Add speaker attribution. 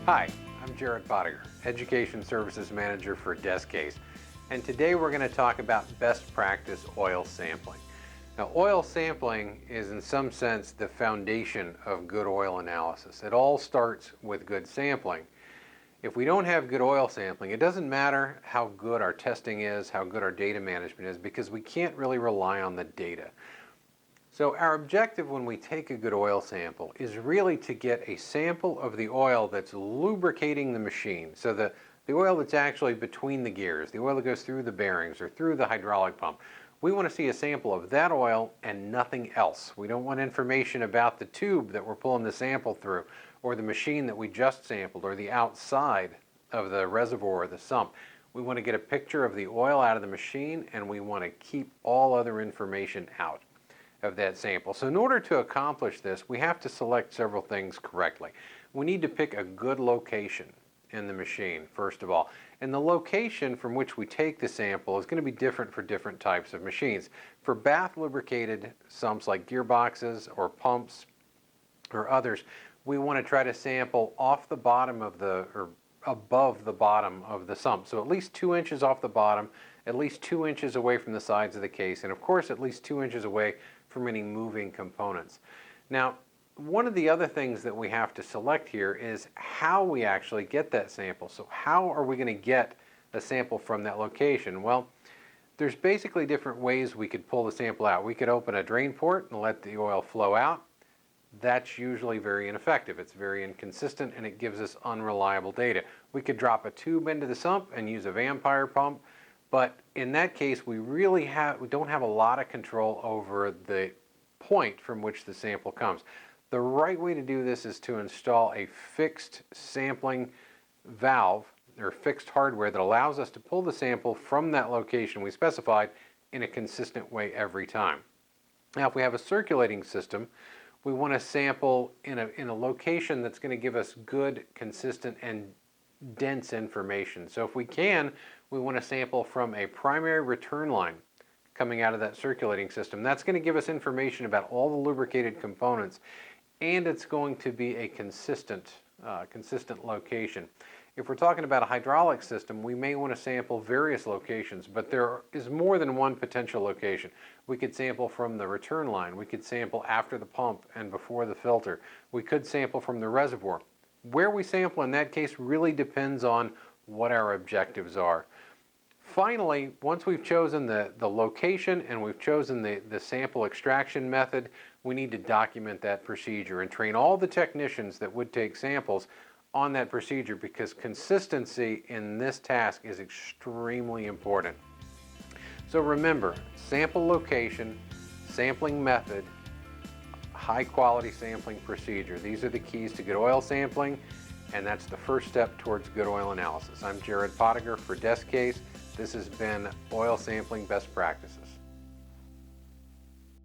Speaker 1: Hi, I'm Jared Potteiger, Education Services Manager for Descase, and today we're going to talk about best practice oil sampling. Now, oil sampling is in some sense the foundation of good oil analysis. It all starts with good sampling. If we don't have good oil sampling, it doesn't matter how good our testing is, how good our data management is, because we can't really rely on the data. So our objective when we take a good oil sample is really to get a sample of the oil that's lubricating the machine. So the oil that's actually between the gears, the oil that goes through the bearings or through the hydraulic pump. We want to see a sample of that oil and nothing else. We don't want information about the tube that we're pulling the sample through, or the machine that we just sampled, or the outside of the reservoir or the sump. We want to get a picture of the oil out of the machine, and we want to keep all other information out of that sample. So in order to accomplish this, we have to select several things correctly. We need to pick a good location in the machine, first of all. And the location from which we take the sample is going to be different for different types of machines. For bath-lubricated sumps like gearboxes or pumps or others, we want to try to sample off the bottom of or above the bottom of the sump. So at least 2 inches off the bottom, at least 2 inches away from the sides of the case, and of course at least 2 inches away from any moving components. Now, one of the other things that we have to select here is how we actually get that sample. So how are we going to get a sample from that location? Well, there's basically different ways we could pull the sample out. We could open a drain port and let the oil flow out. That's usually very ineffective. It's very inconsistent and it gives us unreliable data. We could drop a tube into the sump and use a vampire pump, but in that case we don't have a lot of control over the point from which the sample comes. The right way to do this is to install a fixed sampling valve or fixed hardware that allows us to pull the sample from that location we specified in a consistent way every time. Now, if we have a circulating system, we want to sample in a location that's going to give us good, consistent, and dense information. So if we can, we want to sample from a primary return line coming out of that circulating system. That's going to give us information about all the lubricated components, and it's going to be a consistent location. If we're talking about a hydraulic system, we may want to sample various locations, but there is more than one potential location. We could sample from the return line. We could sample after the pump and before the filter. We could sample from the reservoir. Where we sample in that case really depends on what our objectives are. Finally, once we've chosen the location and we've chosen the sample extraction method, we need to document that procedure and train all the technicians that would take samples on that procedure, because consistency in this task is extremely important. So remember, sample location, sampling method, high quality sampling procedure. These are the keys to good oil sampling, and that's the first step towards good oil analysis. I'm Jared Potteiger for Descase. This has been Oil Sampling Best Practices.